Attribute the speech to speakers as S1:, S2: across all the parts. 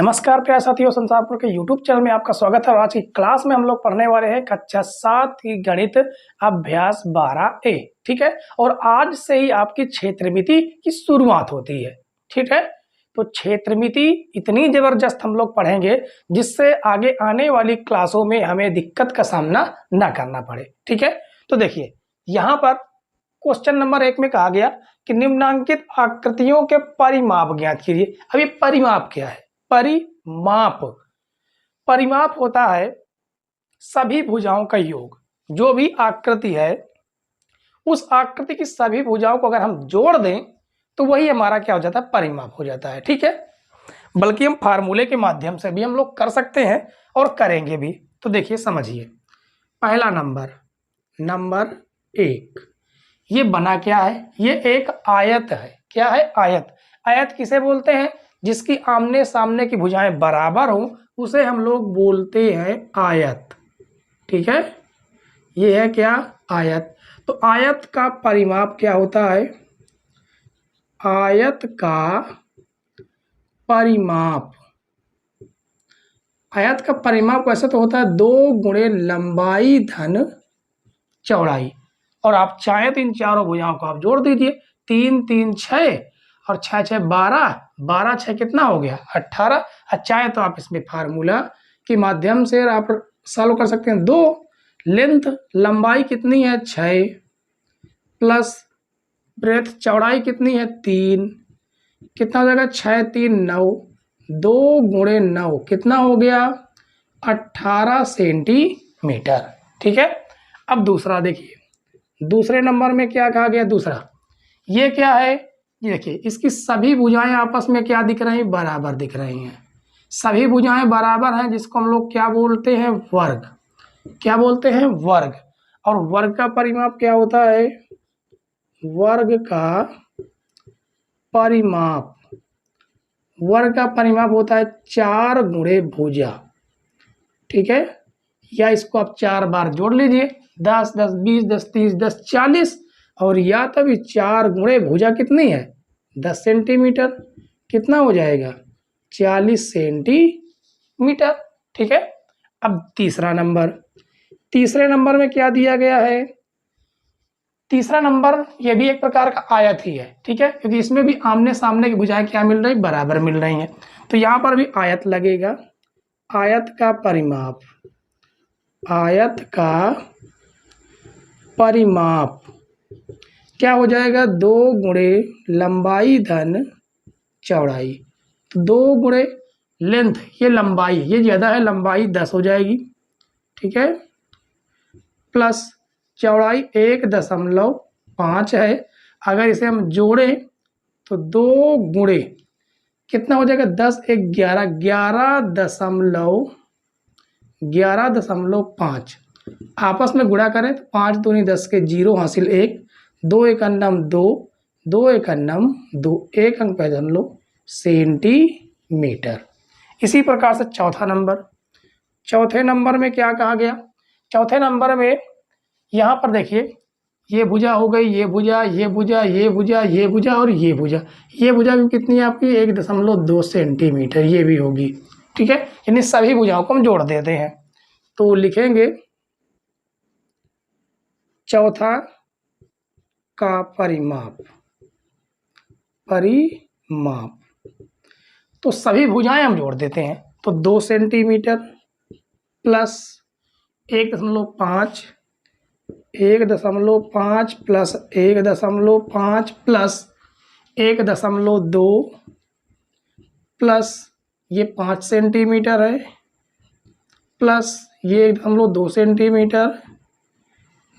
S1: नमस्कार प्यारे साथियों, संसारपुर के यूट्यूब चैनल में आपका स्वागत है। और आज की क्लास में हम लोग पढ़ने वाले हैं कक्षा 7 की गणित अभ्यास 12A। ठीक है, और आज से ही आपकी क्षेत्रमिति की शुरुआत होती है। ठीक है, तो क्षेत्रमिति इतनी जबरदस्त हम लोग पढ़ेंगे जिससे आगे आने वाली क्लासों में हमें दिक्कत का सामना ना करना पड़े। ठीक है, तो देखिए यहाँ पर क्वेश्चन नंबर 1 में कहा गया कि निम्नांकित आकृतियों के परिमाप ज्ञात कीजिए। अभी परिमाप क्या है? परिमाप परिमाप होता है सभी भुजाओं का योग। जो भी आकृति है उस आकृति की सभी भुजाओं को अगर हम जोड़ दें तो वही हमारा क्या हो जाता है? परिमाप हो जाता है। ठीक है, बल्कि हम फार्मूले के माध्यम से भी हम लोग कर सकते हैं और करेंगे भी। तो देखिए समझिए, पहला नंबर 1, ये बना क्या है? ये एक आयत है। क्या है? आयत। आयत किसे बोलते हैं? जिसकी आमने सामने की भुजाएं बराबर हों उसे हम लोग बोलते हैं आयत। ठीक है, ये है क्या? आयत। तो आयत का परिमाप क्या होता है? आयत का परिमाप, आयत का परिमाप वैसे तो होता है 2 गुणे लंबाई धन चौड़ाई। और आप चाहें तो इन चारों भुजाओं को आप जोड़ दीजिए। 3 3 6 और 6 6 12, 12 6 कितना हो गया? 18। चाहे तो आप इसमें फार्मूला के माध्यम से आप सॉल्व कर सकते हैं। 2 लेंथ लंबाई कितनी है? 6 प्लस ब्रेथ चौड़ाई कितनी है? 3। कितना हो जाएगा? 6 3 9, 2 गुणे 9 कितना हो गया? 18 सेंटीमीटर। ठीक है, अब दूसरा देखिए, दूसरे नंबर में क्या कहा गया? दूसरा ये क्या है? ये देखिए, इसकी सभी भुजाएं आपस में क्या दिख रही हैं? बराबर दिख रही हैं। सभी भुजाएं बराबर हैं जिसको हम लोग क्या बोलते हैं? वर्ग। क्या बोलते हैं? वर्ग। और वर्ग का परिमाप क्या होता है? वर्ग का परिमाप, वर्ग का परिमाप होता है 4 गुणे भुजा। ठीक है, या इसको आप 4 बार जोड़ लीजिए। 10 10 20 10 30 10 40, और या तभी 4 गुणे भुजा कितनी है? 10 सेंटीमीटर। कितना हो जाएगा? 40 सेंटीमीटर। ठीक है, अब तीसरा नंबर, तीसरे नंबर में क्या दिया गया है? तीसरा नंबर ये भी एक प्रकार का आयत ही है। ठीक है, क्योंकि इसमें भी आमने सामने की भुजाएं क्या मिल रही? बराबर मिल रही हैं। तो यहाँ पर भी आयत लगेगा। आयत का परिमाप, आयत का परिमाप क्या हो जाएगा? 2 गुणे लंबाई धन चौड़ाई। तो 2 गुणे लेंथ, ये लंबाई, ये ज़्यादा है, लंबाई 10 हो जाएगी। ठीक है, प्लस चौड़ाई 1.5 है। अगर इसे हम जोड़ें तो 2 गुणे कितना हो जाएगा? 10 1 11, 11.5 आपस में गुणा करें तो 5 दूनी 10 के 0 हासिल 1, 2 1 अन्नम 2, 2 1 अन्नम 2, 1 अंक पैदा लो सेंटीमीटर। इसी प्रकार से चौथा नंबर, चौथे नंबर में क्या कहा गया? चौथे नंबर में यहाँ पर देखिए, ये भुजा हो गई, ये भुजा, ये भुजा, ये भुजा, ये भुजा और ये भुजा। ये भुजा भी कितनी है आपकी? 1.2 सेंटीमीटर ये भी होगी। ठीक है, यानी सभी भुजाओं को हम जोड़ देते हैं। तो लिखेंगे चौथा का परिमाप, परिमाप तो सभी भुजाएं हम जोड़ देते हैं। तो 2 centimetre plus 1.5, 1.5 plus 1.5 plus 1.2 plus ये 5 सेंटीमीटर है, प्लस ये 1.2 सेंटीमीटर,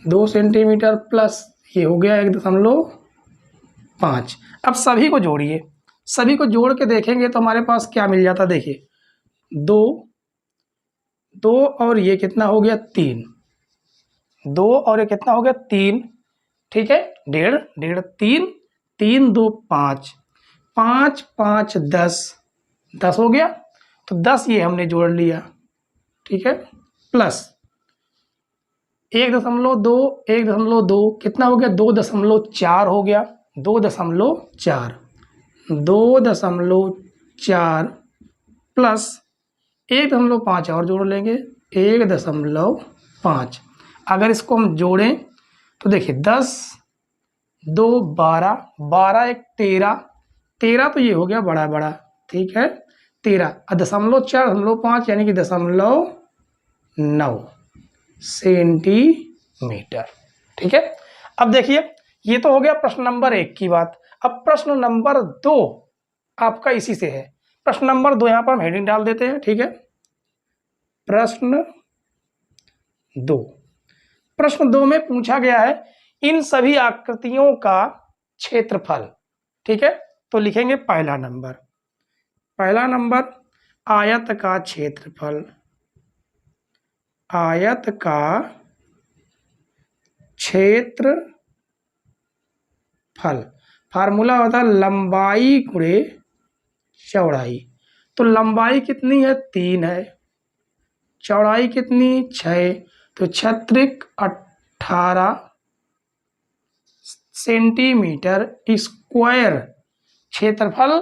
S1: 2 सेंटीमीटर प्लस ये हो गया 1.5। अब सभी को जोड़िए, सभी को जोड़ के देखेंगे तो हमारे पास क्या मिल जाता? देखिए 2 2 और ये कितना हो गया? 3, 2 और ये कितना हो गया? 3। ठीक है, 1.5 1.5 3 3 2 5, 5 5 10, 10 हो गया। तो 10 ये हमने जोड़ लिया। ठीक है, प्लस 1.2 1.2 कितना हो गया? 2.4 हो गया। 2.4 2.4 प्लस 1.5 और जोड़ लेंगे 1.5। अगर इसको हम जोड़ें तो देखिए 10 2 12, 12 1 13, 13 तो ये हो गया बड़ा बड़ा, ठीक है 13 .4.5 यानी कि 0.9 सेंटीमीटर, ठीक है। अब देखिए ये तो हो गया प्रश्न नंबर 1 की बात। अब प्रश्न नंबर 2 आपका इसी से है। प्रश्न नंबर 2 यहाँ पर हम हेडिंग डाल देते हैं, ठीक है। प्रश्न 2, प्रश्न 2 में पूछा गया है इन सभी आकृतियों का क्षेत्रफल, ठीक है। तो लिखेंगे पहला नंबर आयत का क्षेत्रफल, आयत का क्षेत्रफल, फार्मूला होता है लंबाई गुणे चौड़ाई। तो लंबाई कितनी है 3 है, चौड़ाई कितनी 6, तो 6 18 सेंटीमीटर स्क्वायर। क्षेत्रफल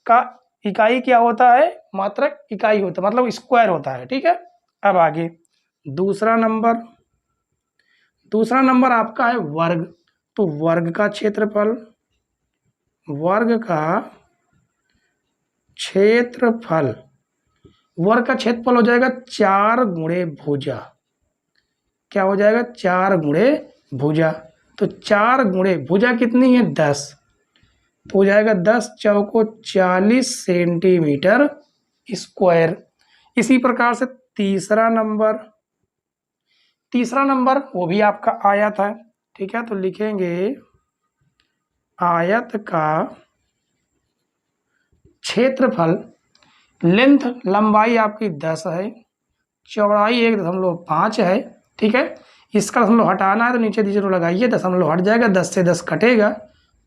S1: का इकाई क्या होता है, मात्रक इकाई होता है, मतलब स्क्वायर होता है, ठीक है। अब आगे दूसरा नंबर आपका है वर्ग। तो वर्ग का क्षेत्रफल वर्ग का क्षेत्रफल हो जाएगा 4 गुणे भुजा। क्या हो जाएगा 4 गुणे भुजा। तो 4 गुणे भुजा कितनी है 10, तो हो जाएगा 10 चौको 40 सेंटीमीटर स्क्वायर। इसी प्रकार से तीसरा नंबर वो भी आपका आयत है, ठीक है। तो लिखेंगे आयत का क्षेत्रफल, लेंथ लंबाई आपकी 10 है, चौड़ाई 1.5 है, ठीक है। इसका दशमलव हटाना है तो नीचे 0 लगाइए, दशमलव हट जाएगा, 10 से 10 कटेगा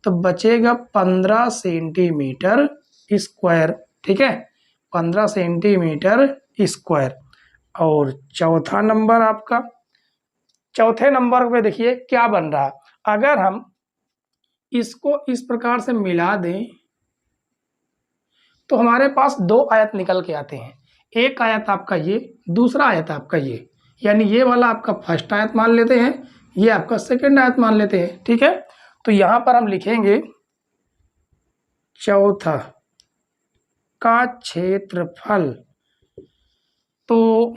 S1: तो बचेगा 15 सेंटीमीटर स्क्वायर, ठीक है 15 सेंटीमीटर स्क्वायर। और चौथे नंबर पे देखिए क्या बन रहा है। अगर हम इसको इस प्रकार से मिला दें तो हमारे पास 2 आयत निकल के आते हैं। एक आयत आपका ये, दूसरा आयत आपका ये, यानी ये वाला आपका फर्स्ट आयत मान लेते हैं, ये आपका सेकंड आयत मान लेते हैं, ठीक है। तो यहां पर हम लिखेंगे चौथा का क्षेत्रफल। तो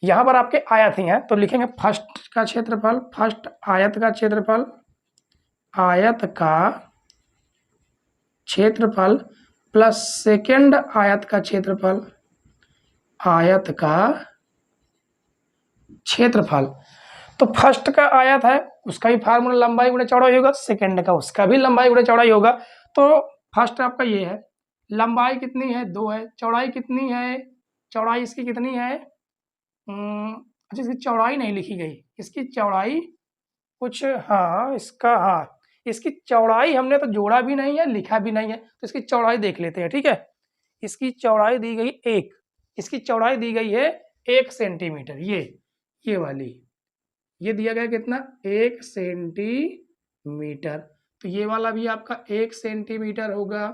S1: यहां पर आपके आयत ही हैं, तो लिखेंगे फर्स्ट का क्षेत्रफल, फर्स्ट आयत का क्षेत्रफल, आयत का क्षेत्रफल प्लस सेकंड आयत का क्षेत्रफल, आयत का क्षेत्रफल। तो फर्स्ट का आयत है उसका भी फार्मूला लंबाई गुणे चौड़ाई होगा, सेकंड का उसका भी लंबाई गुणे चौड़ाई होगा। तो फर्स्ट आपका ये है, लंबाई कितनी है 2 है, चौड़ाई कितनी है, चौड़ाई इसकी कितनी है अच्छा इसकी चौड़ाई नहीं लिखी गई, इसकी चौड़ाई कुछ इसकी चौड़ाई हमने तो जोड़ा भी नहीं है लिखा भी नहीं है, तो इसकी चौड़ाई देख लेते हैं, ठीक है। इसकी चौड़ाई दी गई 1, इसकी चौड़ाई दी गई है 1 सेंटीमीटर, ये वाली ये दिया गया कितना 1 सेंटीमीटर। तो ये वाला भी आपका 1 सेंटीमीटर होगा।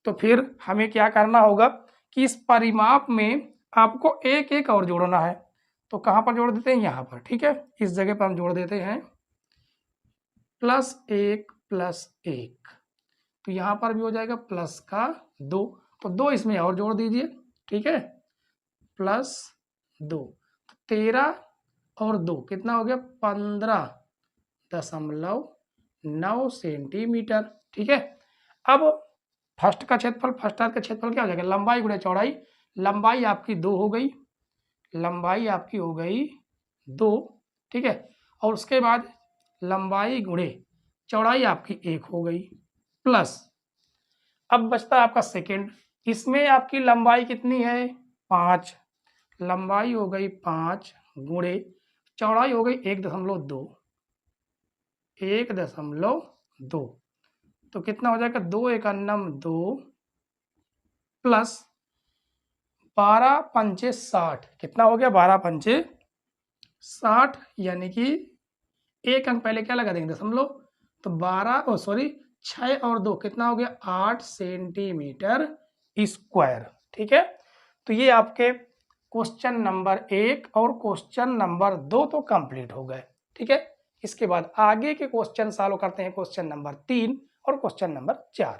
S1: तो फिर हमें क्या करना होगा कि इस परिमाप में आपको एक एक और जोड़ना है। तो कहाँ पर जोड़ देते हैं, यहाँ पर, ठीक है। इस जगह पर हम जोड़ देते हैं +1 +1, तो यहाँ पर भी हो जाएगा प्लस का 2, तो 2 इसमें और जोड़ दीजिए, ठीक है +2, 13 और 2 कितना हो गया 15.9 सेंटीमीटर, ठीक है। अब फर्स्ट का क्षेत्रफल क्या हो जाएगा, लंबाई गुणे चौड़ाई, लंबाई आपकी 2 हो गई, लंबाई आपकी हो गई 2, ठीक है। और उसके बाद लंबाई गुणे चौड़ाई आपकी 1 हो गई, प्लस अब बचता है आपका सेकेंड, इसमें आपकी लंबाई कितनी है 5, लंबाई हो गई 5 गुणे चौड़ाई हो गई 1.2, तो कितना हो जाएगा 2 × 2 प्लस 12 पंचे 60, कितना हो गया 12 पंचे 60, यानी कि एक अंक पहले क्या लगा देंगे दशमलव, तो 6 और 2 कितना हो गया 8 सेंटीमीटर स्क्वायर, ठीक है। तो ये आपके क्वेश्चन नंबर 1 और क्वेश्चन नंबर 2 तो कंप्लीट हो गए। ठीक है, इसके बाद आगे के क्वेश्चन सॉल्व करते हैं, क्वेश्चन नंबर 3 और क्वेश्चन नंबर 4।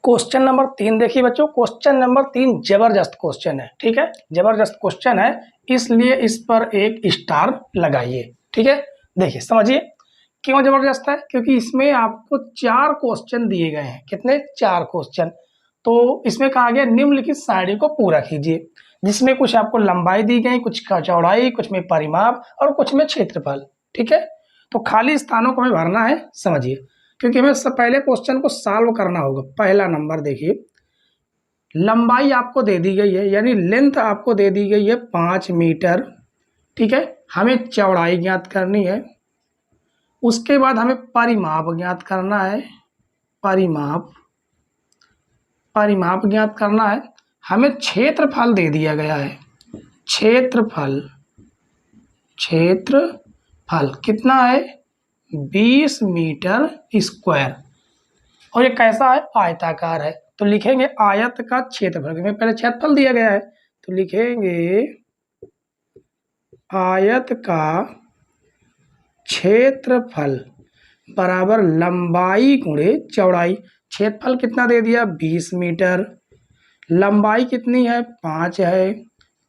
S1: क्वेश्चन नंबर 3 देखिए बच्चों, क्वेश्चन नंबर 3 जबरदस्त क्वेश्चन है। ठीक है, जबरदस्त क्वेश्चन है, इसलिए इस पर एक स्टार लगाइए। ठीक है, देखिए समझिए क्यों जबरदस्त है, क्योंकि इसमें आपको 4 क्वेश्चन दिए गए हैं। कितने? 4 क्वेश्चन। तो इसमें कहा गया निम्नलिखित सारणी को पूरा कीजिए, जिसमें कुछ आपको लंबाई दी गई, कुछ का चौड़ाई, कुछ में परिमाप और कुछ में क्षेत्रफल। ठीक है, तो खाली स्थानों को हमें भरना है, समझिए, क्योंकि हमें सबसे पहले क्वेश्चन को सॉल्व करना होगा। पहला नंबर देखिए, लंबाई आपको दे दी गई है, यानी लेंथ आपको दे दी गई है 5 मीटर। ठीक है, हमें चौड़ाई ज्ञात करनी है। उसके बाद हमें परिमाप ज्ञात करना है, परिमाप ज्ञात करना है। हमें क्षेत्रफल दे दिया गया है, क्षेत्रफल कितना है? 20 मीटर स्क्वायर। और ये कैसा है? आयताकार है, तो लिखेंगे आयत का क्षेत्रफल। हमें पहले क्षेत्रफल दिया गया है, तो लिखेंगे आयत का क्षेत्रफल बराबर लंबाई गुणे चौड़ाई। क्षेत्रफल कितना दे दिया? 20 मीटर। लंबाई कितनी है? 5 है।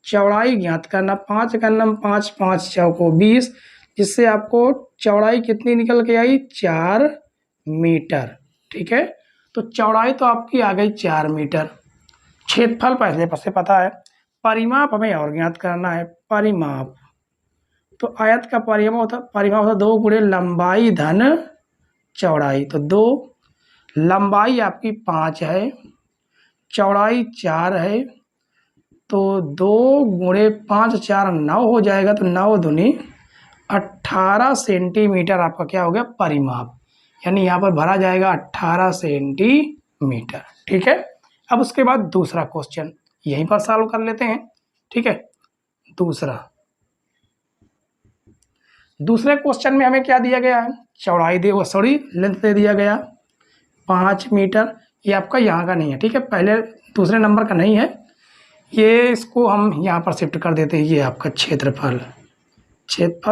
S1: चौड़ाई ज्ञात करना, 5 का नम 5 5 चौको 20, जिससे आपको चौड़ाई कितनी निकल के आई? 4 मीटर। ठीक है, तो चौड़ाई तो आपकी आ गई 4 मीटर। क्षेत्रफल पहले से पता है, परिमाप हमें और ज्ञात करना है। परिमाप, तो आयत का परिमाप होता 2 गुणे लंबाई धन चौड़ाई। तो 2, लंबाई आपकी 5 है, चौड़ाई 4 है, तो 2 गुणे 5 4 9 हो जाएगा। तो 9 दूनी 18 सेंटीमीटर आपका क्या हो गया? परिमाप। यानी यहाँ पर भरा जाएगा 18 सेंटीमीटर। ठीक है, अब उसके बाद दूसरा क्वेश्चन यहीं पर सॉल्व कर लेते हैं। ठीक है, दूसरे क्वेश्चन में हमें क्या दिया गया है? चौड़ाई लेंथ दे दिया गया 5 मीटर। ये आपका यहाँ का नहीं है। ठीक है, पहले दूसरे नंबर का नहीं है ये, इसको हम यहाँ पर शिफ्ट कर देते हैं। ये आपका क्षेत्रफल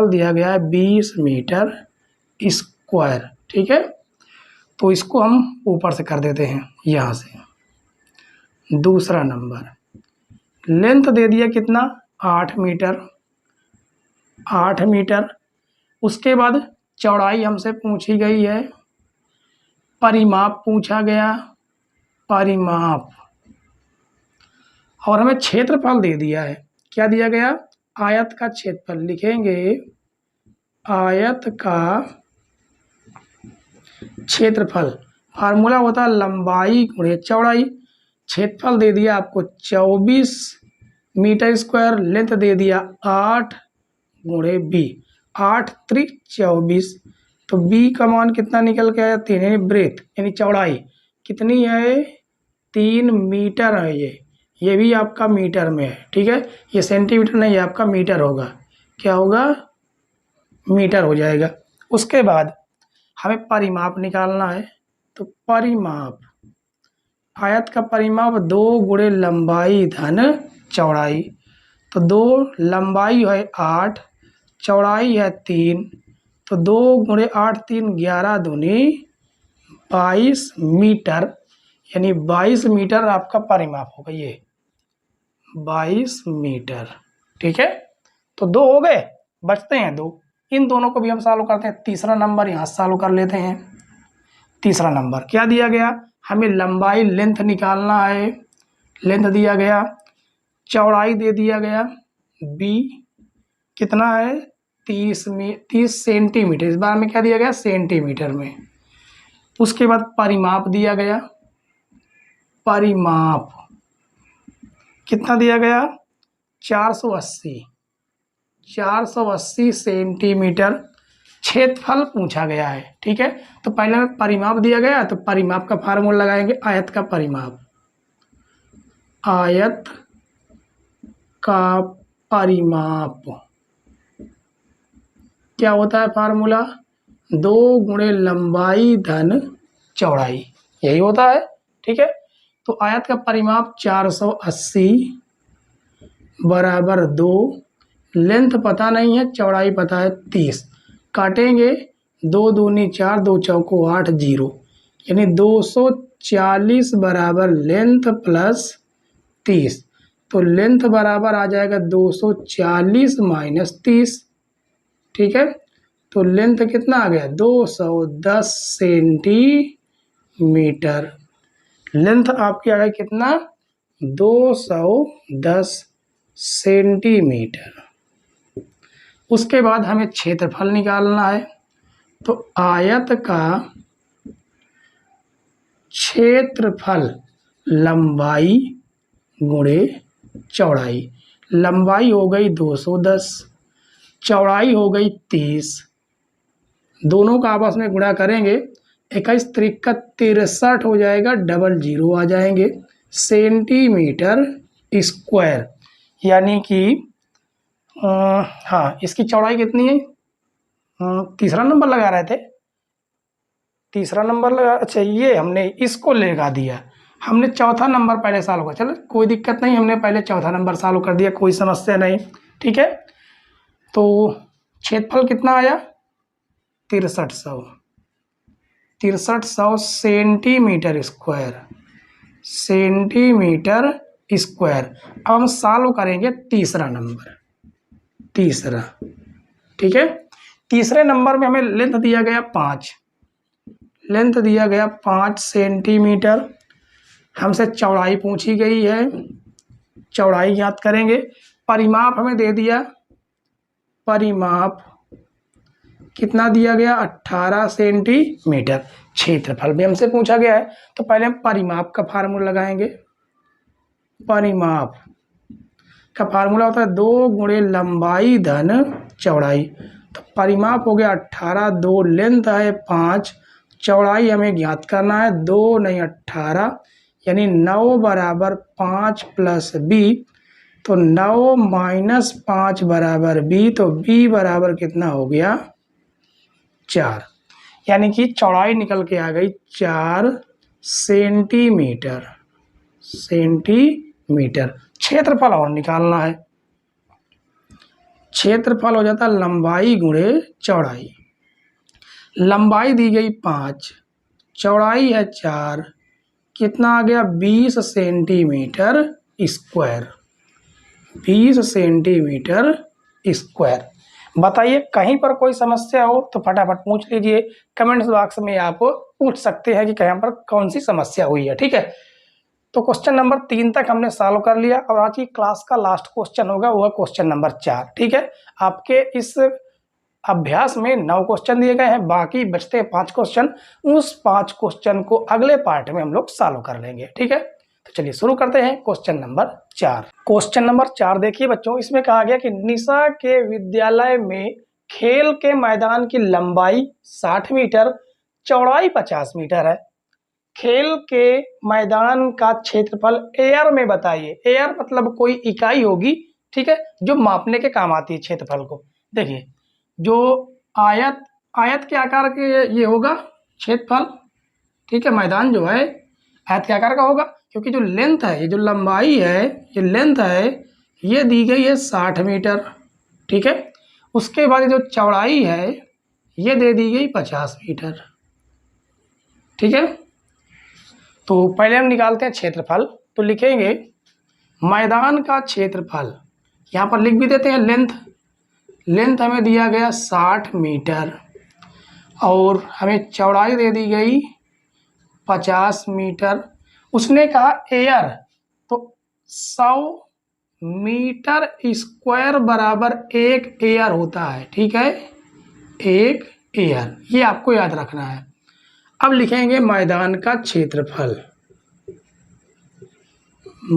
S1: दिया गया है 20 मीटर स्क्वायर। ठीक है, तो इसको हम ऊपर से कर देते हैं यहाँ से। दूसरा नंबर, लेंथ दे दिया कितना? 8 मीटर। उसके बाद चौड़ाई हमसे पूछी गई है, परिमाप पूछा गया, परिमाप, और हमें क्षेत्रफल दे दिया है। क्या दिया गया? आयत का क्षेत्रफल। लिखेंगे आयत का क्षेत्रफल, फार्मूला होता है लंबाई गुणे चौड़ाई। क्षेत्रफल दे दिया आपको 24 मीटर स्क्वायर, लेंथ दे दिया 8 गुणे बी, 8 3 24। तो बी का मान कितना निकल के आया? 3, यानी ब्रेथ यानी चौड़ाई कितनी है? 3 मीटर है। ये भी आपका मीटर में है। ठीक है, ये सेंटीमीटर नहीं है, आपका मीटर होगा। क्या होगा? मीटर हो जाएगा। उसके बाद हमें परिमाप निकालना है, तो परिमाप, आयत का परिमाप 2 गुणे लंबाई धन चौड़ाई। तो 2, लंबाई है 8, चौड़ाई है 3, तो 2 गुणे 8 3 11 दूनी 22 मीटर, यानी 22 मीटर आपका परिमाप होगा। ये 22 मीटर। ठीक है, तो 2 हो गए, बचते हैं 2। इन दोनों को भी हम सॉल्व करते हैं। तीसरा नंबर यहाँ सॉल्व कर लेते हैं। तीसरा नंबर क्या दिया गया? हमें लंबाई लेंथ निकालना है। लेंथ दिया गया, चौड़ाई दे दिया गया बी, कितना है? 30 सेंटीमीटर। इस बार में क्या दिया गया? सेंटीमीटर में। उसके बाद परिमाप दिया गया, परिमाप कितना दिया गया? 480 सेंटीमीटर। क्षेत्रफल पूछा गया है। ठीक है, तो पहले में परिमाप दिया गया, तो परिमाप का फार्मूला लगाएंगे, आयत का परिमाप। आयत का परिमाप क्या होता है? फार्मूला 2 गुणे लंबाई धन चौड़ाई, यही होता है। ठीक है, तो आयत का परिमाप 480 बराबर 2, लेंथ पता नहीं है, चौड़ाई पता है 30। काटेंगे, 2 दूनी 4, 2 चौको 8, 0, यानी 240 बराबर लेंथ प्लस 30। तो लेंथ बराबर आ जाएगा 240 माइनस 30। ठीक है, तो लेंथ कितना आ गया 210 सेंटीमीटर। लेंथ आपकी आ गई कितना 210 सेंटीमीटर। उसके बाद हमें क्षेत्रफल निकालना है। तो आयत का क्षेत्रफल लंबाई गुणे चौड़ाई। लंबाई हो गई 210, चौड़ाई हो गई 30। दोनों का आपस में गुणा करेंगे, 21 त्रिक 63 हो जाएगा, डबल 0 आ जाएंगे, सेंटीमीटर स्क्वायर। यानी कि हाँ, इसकी चौड़ाई कितनी है? तीसरा नंबर लगा रहे थे, तीसरा नंबर लगा। अच्छा, ये हमने इसको लगा दिया, हमने चौथा नंबर पहले सॉल्व कर, चलो कोई दिक्कत नहीं, हमने पहले चौथा नंबर सॉल्व कर दिया, कोई समस्या नहीं। ठीक है, तो क्षेत्रफल कितना आया 6300 सेंटीमीटर स्क्वायर, सेंटीमीटर स्क्वायर। अब हम सॉल्व करेंगे तीसरा नंबर, तीसरा। ठीक है, तीसरे नंबर में हमें लेंथ दिया गया 5, लेंथ दिया गया 5 सेंटीमीटर। हमसे चौड़ाई पूछी गई है, चौड़ाई ज्ञात करेंगे। परिमाप हमें दे दिया, परिमाप कितना दिया गया 18 सेंटीमीटर। क्षेत्रफल भी हमसे पूछा गया है, तो पहले हम परिमाप का फार्मूला लगाएंगे। परिमाप का फार्मूला होता है 2 गुणे लंबाई धन चौड़ाई। तो परिमाप हो गया 18, 2 लेंथ है 5, चौड़ाई हमें ज्ञात करना है 2 नहीं 18, यानी 9 बराबर 5 प्लस बी। तो 9 माइनस 5 बराबर बी, तो बी बराबर कितना हो गया 4, यानी कि चौड़ाई निकल के आ गई 4 सेंटीमीटर, सेंटीमीटर। क्षेत्रफल और निकालना है, क्षेत्रफल हो जाता लंबाई गुणे चौड़ाई। लंबाई दी गई 5, चौड़ाई है 4, कितना आ गया 20 सेंटीमीटर स्क्वायर, 20 सेंटीमीटर स्क्वायर। बताइए, कहीं पर कोई समस्या हो तो फटाफट पूछ लीजिए, कमेंट्स बॉक्स में आप पूछ सकते हैं कि कहीं पर कौन सी समस्या हुई है। ठीक है, तो क्वेश्चन नंबर 3 तक हमने सॉल्व कर लिया, और आज की क्लास का लास्ट क्वेश्चन होगा वो है क्वेश्चन नंबर 4। ठीक है, आपके इस अभ्यास में 9 क्वेश्चन दिए गए हैं, बाकी बचते 5 क्वेश्चन। उस 5 क्वेश्चन को अगले पार्ट में हम लोग सॉल्व कर लेंगे। ठीक है, तो चलिए शुरू करते हैं क्वेश्चन नंबर 4। क्वेश्चन नंबर 4 देखिए बच्चों, इसमें कहा गया कि निशा के विद्यालय में खेल के मैदान की लंबाई 60 मीटर, चौड़ाई 50 मीटर है। खेल के मैदान का क्षेत्रफल एयर में बताइए। एयर मतलब कोई इकाई होगी, ठीक है, जो मापने के काम आती है क्षेत्रफल को। देखिए, जो आयत के आकार के ये होगा क्षेत्रफल। ठीक है, मैदान जो है आयत के आकार का होगा, क्योंकि जो लेंथ है, ये जो लंबाई है, ये लेंथ है, ये दी गई है 60 मीटर। ठीक है, उसके बाद जो चौड़ाई है ये दे दी गई 50 मीटर। ठीक है, तो पहले हम निकालते हैं क्षेत्रफल। तो लिखेंगे मैदान का क्षेत्रफल, यहाँ पर लिख भी देते हैं लेंथ। लेंथ हमें दिया गया 60 मीटर, और हमें चौड़ाई दे दी गई 50 मीटर। उसने कहा एयर, तो 100 मीटर स्क्वायर बराबर 1 एयर होता है। ठीक है, 1 एयर, ये आपको याद रखना है। अब लिखेंगे मैदान का क्षेत्रफल।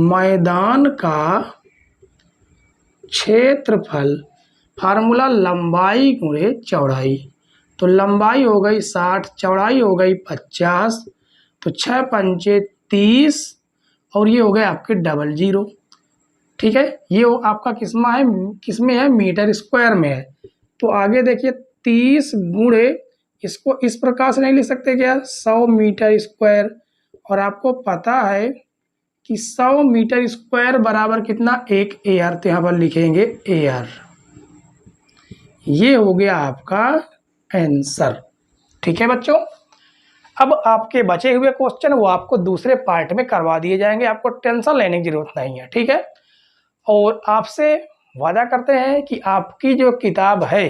S1: मैदान का क्षेत्रफल फार्मूला लंबाई गुणे चौड़ाई। तो लंबाई हो गई 60, चौड़ाई हो गई 50, तो 6 पंचे 30, और ये हो गए आपके डबल 0। ठीक है, ये आपका किसमें है मीटर स्क्वायर में है। तो आगे देखिए 30 गुणे, इसको इस प्रकार से नहीं लिख सकते क्या 100 मीटर स्क्वायर। और आपको पता है कि 100 मीटर स्क्वायर बराबर कितना, 1 एयर। तो यहाँ पर लिखेंगे एयर। ये हो गया आपका आंसर। ठीक है बच्चों, अब आपके बचे हुए क्वेश्चन वो आपको दूसरे पार्ट में करवा दिए जाएंगे, आपको टेंशन लेने की जरूरत नहीं है। ठीक है, और आपसे वादा करते हैं कि आपकी जो किताब है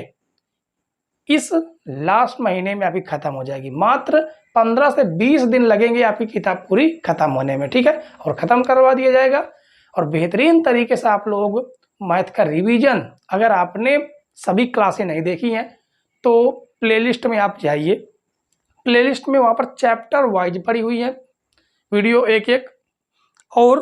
S1: इस लास्ट महीने में अभी खत्म हो जाएगी। मात्र 15 से 20 दिन लगेंगे आपकी किताब पूरी खत्म होने में। ठीक है, और ख़त्म करवा दिया जाएगा। और बेहतरीन तरीके से आप लोग मैथ का रिवीजन, अगर आपने सभी क्लासें नहीं देखी हैं तो प्लेलिस्ट में आप जाइए, प्लेलिस्ट में वहाँ पर चैप्टर वाइज पड़ी हुई है वीडियो एक एक। और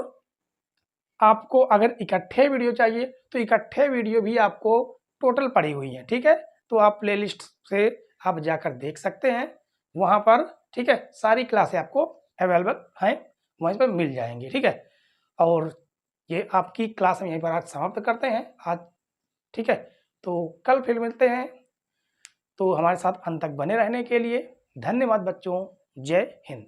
S1: आपको अगर इकट्ठे वीडियो चाहिए तो इकट्ठे वीडियो भी आपको टोटल पड़ी हुई है। ठीक है, तो आप प्लेलिस्ट से आप जाकर देख सकते हैं वहाँ पर। ठीक है, सारी क्लासें आपको अवेलेबल हैं, वहीं पर मिल जाएंगी। ठीक है, और ये आपकी क्लास हम यहीं पर आज समाप्त करते हैं आज। ठीक है, तो कल फिर मिलते हैं। तो हमारे साथ अंत तक बने रहने के लिए धन्यवाद बच्चों। जय हिंद।